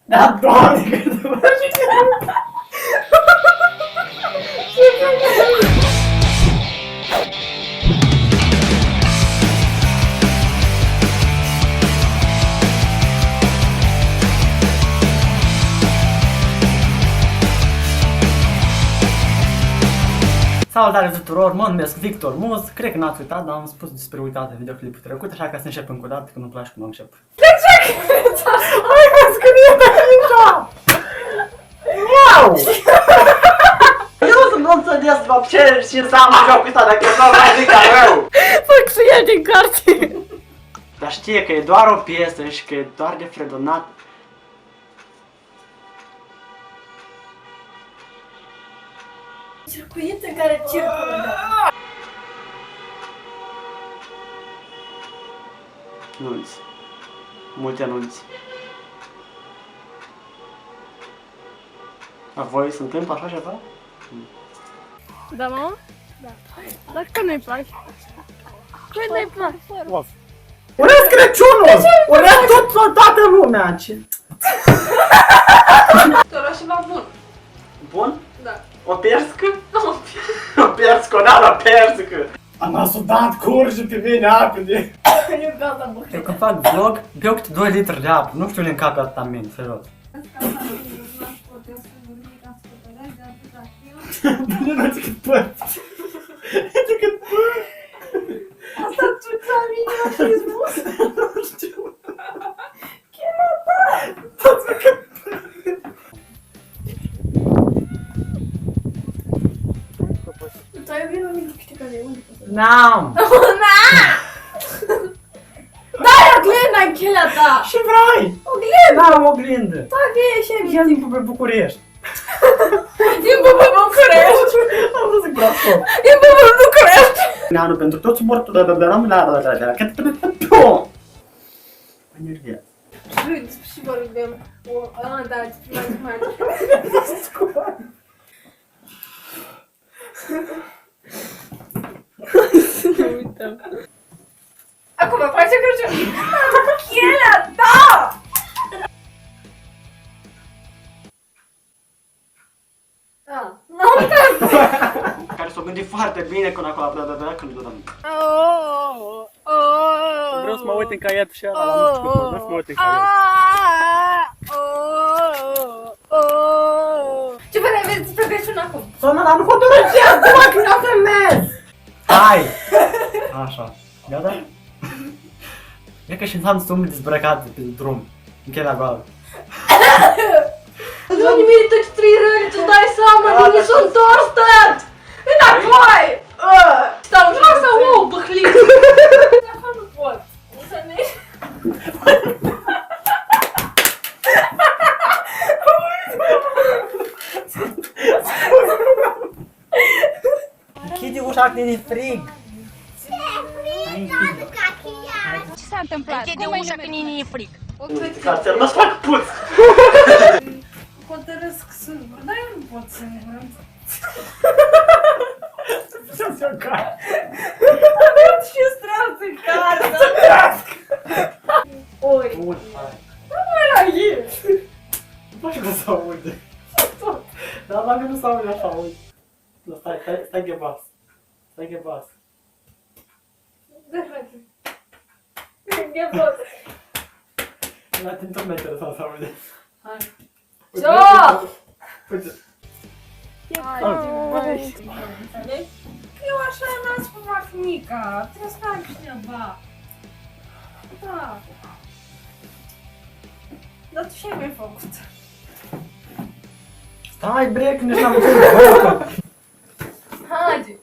Da, Doamne, că tu mă Salutare tuturor, mă numesc Victor Mus, cred că n-ați uitat, dar am spus despre uitat în videoclipul trecut, așa că să încep încă o dată, că nu-mi place cum am încep. De ce? Hai că scrie aici! Wow! Eu să nu înțeles вообще ce înseamnă jocul ăsta, dacă nu mai zic ca rău! Fac să iei din carte! Dar știe că e doar o piesă și că e doar de fredonat. Circuit în care circulă. Anunți. Multe anunți. La voi se întâmplă așa ceva? Da, mama? Da. Dar că nu-i place. Cui nu-i place? Urez Crăciunul! Urez toată lumea! Ce? Toroșeva bun. Bun? Da. O perscă? O perscă, o perscă! Am asudat curge pe mine apele! Eu gata, bă. Eu când fac vlog, beau câte 2 litri de apă, nu știu unde încape atâta minte, serios. Bine, nu decât părți. Decât părți. Asta ciuța mine, așa-i spus? Nu știu. Chema ta! Toți decât părți. Tu ai iubit mine, știi că de unde? N-am! Dai oglindă în chelea ta! Și vrei? Oglindă! N-am oglindă. Da, vie și Ia timpul pe București. Timpul pe București! Am vrut să Brașov. Timpul pe București! Anul pentru toți mortul de la energia. Și vorbim. Da, mai. Să ne uităm. Acum, face Crăciun! Chelea ta! N-am uitat! Care s-o gândit foarte bine când acolo când îl dăm. Vreau să mă uit în caiet și ăla, nu știu cum, vreau să mă uit în caiet. Ce vrei aveți despre Crăciun acum? Sonă la fotografia, acum că n-o filmez! Hai! Așa. Gata? Cred că și înseamnă să umbli dezbrăcat pe drum. În chelea goală. Nu nimic toți 3 răni, tu dai seama, nu s-o întors tot! Înapoi! Stau jos sau ou, băhlic? Așa nu pot. Înțelegi? Închide ușa că e frig! Ce s-a întâmplat? Închide ușa că nu e frig. Ca să mă fac puț! Hotărăsc singur, dar eu nu pot singur. Ce-o care? Avem și strață în casă. Oi. Bun, hai. Nu mai la ei. Nu faci cum să aude. Dar la mine nu se aude așa, uite. Nu, stai ghebas. Stai ghebas. Da, frate. Ghebos. La tintometre sau se aude. Hai. Uite, Ce? uite. Înțelegi? Eu așa n-ați fac mica. Trebuie să fac cineva. Da. Dar tu ce ai mai făcut? Stai, bre, că nici n-am făcut. Haide.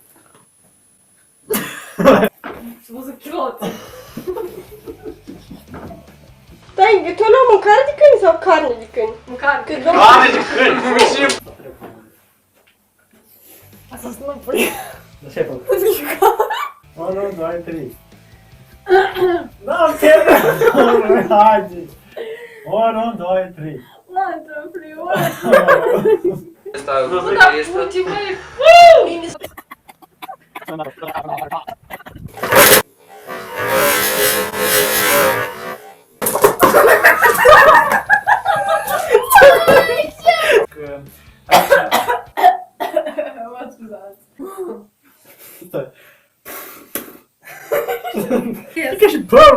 Să văzut chilote. Stai, tu nu mâncare de câini sau carne de câini? Mâncare. Că domnul... Doamne de câini, fugi! Asta să nu pui. Da, ce ai făcut? 1, 2, 3. Da, chiar! Haide! 1, 2, 3. Ладно, привет. Ну да, пути мои.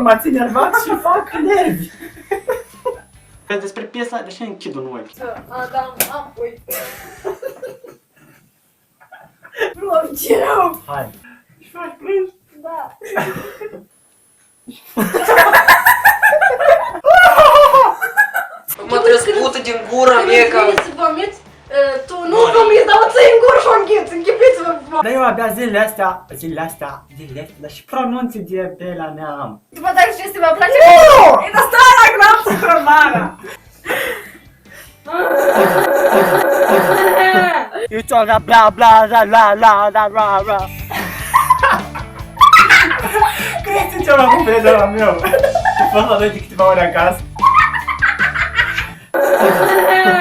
mă țin nervat și fac nervi. Despre piesa, de ce închid un ochi? Adam, apoi. Ce rău! Hai. Și faci plâns? Da. Mă trebuie să pută din gura mea ca... Când să vomiți, tu nu vomiți, dar o ții în gură și o înghiți, închipiți-vă! Dar eu abia zilele astea, dar și pronunții de belea mea am. După dacă ce să vă place? Nu! E de stara gramă, romana! You talk bla bla la la la la la la. Crezi ceva cu prietenul meu? Am fost la noi de câteva ori acasă.